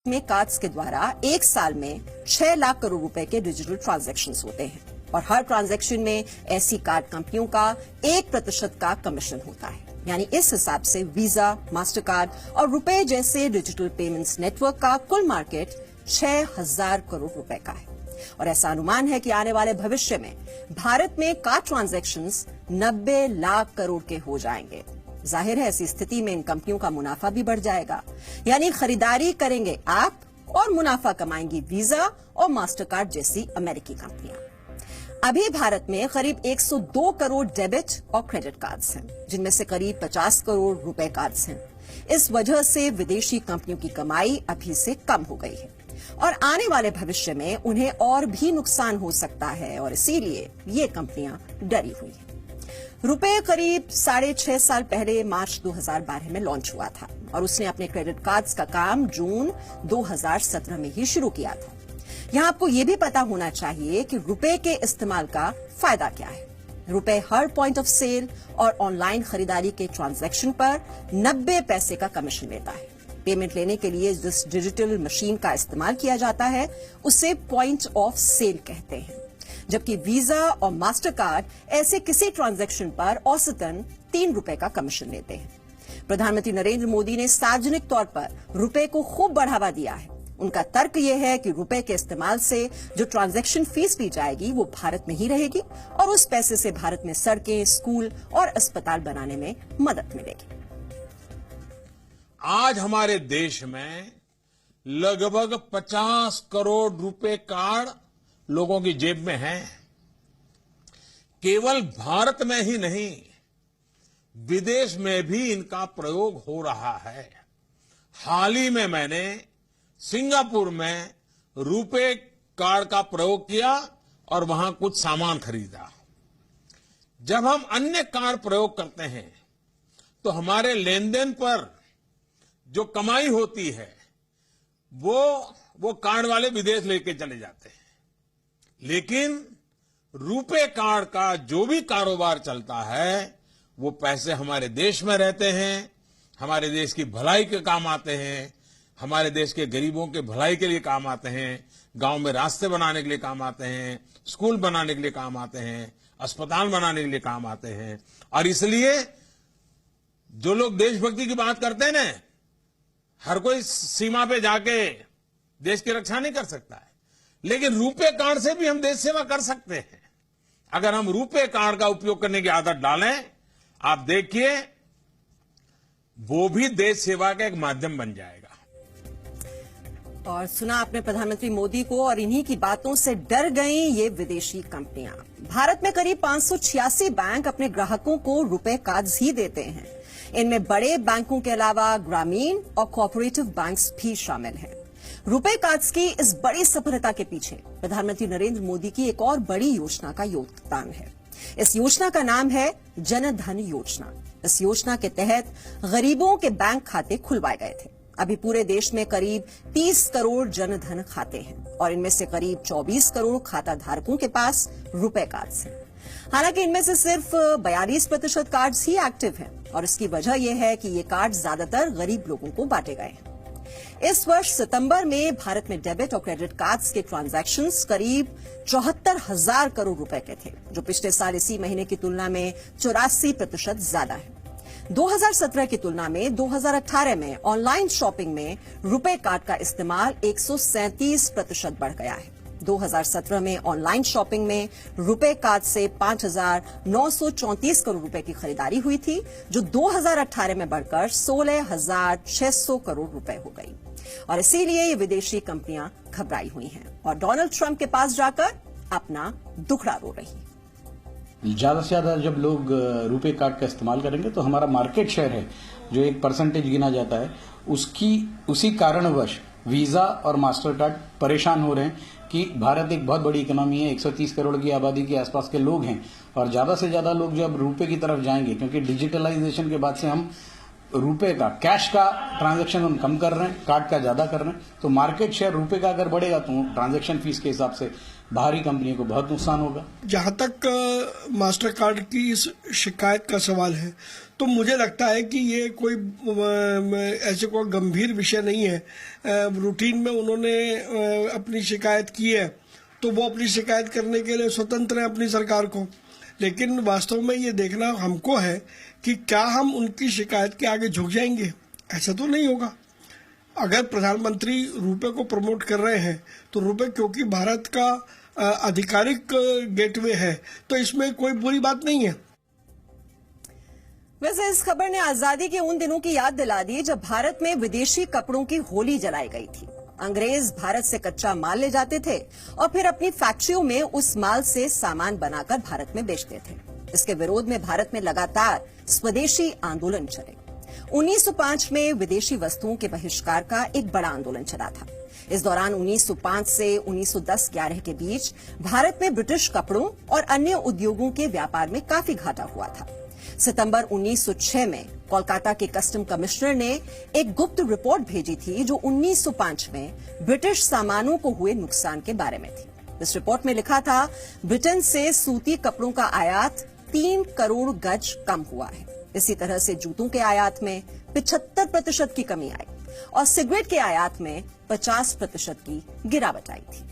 में कार्ड्स के द्वारा एक साल में 6 लाख करोड़ रुपए के डिजिटल ट्रांजैक्शंस होते हैं और हर ट्रांजैक्शन में ऐसी कार्ड कंपनियों का 1% का कमीशन होता है। यानी इस हिसाब से वीजा, मास्टर कार्ड और रुपए जैसे डिजिटल पेमेंट्स नेटवर्क का कुल मार्केट 6,000 करोड़ रुपए का है। और ऐसा अनुमान है कि आने वाले भविष्य में भारत में कार्ड ट्रांजैक्शंस 90 लाख करोड़ के हो जाएंगे। जाहिर है ऐसी स्थिति में इन कंपनियों का मुनाफा भी बढ़ जाएगा। यानी खरीदारी करेंगे आप और मुनाफा कमाएंगी वीजा और मास्टर कार्ड जैसी अमेरिकी कंपनियां। अभी भारत में करीब 102 करोड़ डेबिट और क्रेडिट कार्ड्स हैं, जिनमें से करीब 50 करोड़ रुपए कार्ड्स हैं। इस वजह से विदेशी कंपनियों की कमाई अभी से कम हो गई है और आने वाले भविष्य में उन्हें और भी नुकसान हो सकता है और इसीलिए ये कंपनियां डरी हुई हैं। रुपए करीब 6.5 साल पहले मार्च 2012 में लॉन्च हुआ था और उसने अपने क्रेडिट कार्ड्स का काम जून 2017 में ही शुरू किया था। यहां आपको यह भी पता होना चाहिए कि रुपए के इस्तेमाल का फायदा क्या है। रुपए हर पॉइंट ऑफ सेल और ऑनलाइन खरीदारी के ट्रांजैक्शन पर 90 पैसे का कमीशन लेता है। पेमेंट लेने के लिए जिस डिजिटल मशीन का इस्तेमाल किया जाता है उसे पॉइंट ऑफ सेल कहते हैं, जबकि वीजा और मास्टर कार्ड ऐसे किसी ट्रांजैक्शन पर औसतन 3 रुपए का कमीशन लेते हैं। प्रधानमंत्री नरेंद्र मोदी ने सार्वजनिक तौर पर रुपए को खूब बढ़ावा दिया है। उनका तर्क यह है कि रुपए के इस्तेमाल से जो ट्रांजैक्शन फीस ली जाएगी वो भारत में ही रहेगी और उस पैसे से भारत में सड़कें, स्कूल और अस्पताल बनाने में मदद मिलेगी। आज हमारे देश में लगभग 50 करोड़ रुपए कार्ड लोगों की जेब में हैं। केवल भारत में ही नहीं, विदेश में भी इनका प्रयोग हो रहा है। हाल ही में मैंने सिंगापुर में रुपे कार्ड का प्रयोग किया और वहां कुछ सामान खरीदा। जब हम अन्य कार्ड प्रयोग करते हैं तो हमारे लेन देन पर जो कमाई होती है वो कार्ड वाले विदेश लेके चले जाते हैं, लेकिन रुपे कार्ड का जो भी कारोबार चलता है वो पैसे हमारे देश में रहते हैं, हमारे देश की भलाई के काम आते हैं, हमारे देश के गरीबों के भलाई के लिए काम आते हैं, गांव में रास्ते बनाने के लिए काम आते हैं, स्कूल बनाने के लिए काम आते हैं, अस्पताल बनाने के लिए काम आते हैं। और इसलिए जो लोग देशभक्ति की बात करते हैं ना, हर कोई सीमा पे जाके देश की रक्षा नहीं कर सकता है, लेकिन रुपे कार्ड से भी हम देश सेवा कर सकते हैं। अगर हम रुपे कार्ड का उपयोग करने की आदत डालें, आप देखिए वो भी देश सेवा का एक माध्यम बन जाएगा। और सुना आपने प्रधानमंत्री मोदी को, और इन्हीं की बातों से डर गई ये विदेशी कंपनियां। भारत में करीब 586 बैंक अपने ग्राहकों को रुपए कार्ड्स ही देते हैं। इनमें बड़े बैंकों के अलावा ग्रामीण और कोऑपरेटिव बैंक्स भी शामिल हैं। रुपे कार्ड्स की इस बड़ी सफलता के पीछे प्रधानमंत्री नरेंद्र मोदी की एक और बड़ी योजना का योगदान है। इस योजना का नाम है जन धन योजना। इस योजना के तहत गरीबों के बैंक खाते खुलवाए गए थे। अभी पूरे देश में करीब 30 करोड़ जन धन खाते हैं और इनमें से करीब 24 करोड़ खाता धारकों के पास रुपए कार्ड्स हैं। हालांकि इनमें से सिर्फ 42% कार्ड्स ही एक्टिव हैं और इसकी वजह यह है कि ये कार्ड ज्यादातर गरीब लोगों को बांटे गए हैं। इस वर्ष सितंबर में भारत में डेबिट और क्रेडिट कार्ड्स के ट्रांजैक्शंस करीब 74,000 करोड़ रुपए के थे, जो पिछले साल इसी महीने की तुलना में 84% ज्यादा है। 2017 की तुलना में 2018 में ऑनलाइन शॉपिंग में रुपए कार्ड का इस्तेमाल 137% बढ़ गया है। 2017 में ऑनलाइन शॉपिंग में रुपए कार्ड से 5,934 करोड़ रुपए की खरीदारी हुई थी, जो 2018 में बढ़कर 16,600 करोड़ रुपए हो गई। और इसीलिए ये विदेशी कंपनियां घबराई हुई हैं और डोनाल्ड ट्रंप के पास जाकर अपना दुखड़ा रो रही हैं। ज्यादा से ज्यादा जब लोग रुपे कार्ड का इस्तेमाल करेंगे तो हमारा मार्केट शेयर है जो एक परसेंटेज गिना जाता है, उसी कारणवश वीजा और मास्टर कार्ड परेशान हो रहे हैं कि भारत एक बहुत बड़ी इकोनॉमी है, 130 करोड़ की आबादी के आसपास के लोग हैं और ज्यादा से ज्यादा लोग जब रुपए की तरफ जाएंगे, क्योंकि डिजिटलाइजेशन के बाद से हम रुपए का, कैश का ट्रांजैक्शन हम कम कर रहे हैं, कार्ड का ज्यादा कर रहे हैं, तो मार्केट शेयर रुपए का अगर बढ़ेगा तो ट्रांजैक्शन फीस के हिसाब से बाहरी कंपनियों को बहुत नुकसान होगा। जहां तक मास्टर कार्ड की इस शिकायत का सवाल है तो मुझे लगता है कि ये कोई ऐसे कोई गंभीर विषय नहीं है। रूटीन में उन्होंने अपनी शिकायत की है तो वो अपनी शिकायत करने के लिए स्वतंत्र है अपनी सरकार को, लेकिन वास्तव में ये देखना हमको है कि क्या हम उनकी शिकायत के आगे झुक जाएंगे। ऐसा तो नहीं होगा। अगर प्रधानमंत्री रुपए को प्रमोट कर रहे हैं तो रुपए क्योंकि भारत का आधिकारिक गेटवे है तो इसमें कोई बुरी बात नहीं है। वैसे इस खबर ने आजादी के उन दिनों की याद दिला दी जब भारत में विदेशी कपड़ों की होली जलाई गई थी। अंग्रेज भारत से कच्चा माल ले जाते थे और फिर अपनी फैक्ट्रियों में उस माल से सामान बनाकर भारत में बेचते थे। इसके विरोध में भारत में लगातार स्वदेशी आंदोलन चले। 1905 में विदेशी वस्तुओं के बहिष्कार का एक बड़ा आंदोलन चला था। इस दौरान 1905 से 1910-11 के बीच भारत में ब्रिटिश कपड़ों और अन्य उद्योगों के व्यापार में काफी घाटा हुआ था। सितंबर 1906 में कोलकाता के कस्टम कमिश्नर ने एक गुप्त रिपोर्ट भेजी थी जो 1905 में ब्रिटिश सामानों को हुए नुकसान के बारे में थी। इस रिपोर्ट में लिखा था ब्रिटेन से सूती कपड़ों का आयात 3 करोड़ गज कम हुआ है। इसी तरह से जूतों के आयात में 75% की कमी आई और सिगरेट के आयात में 50% की गिरावट आई थी।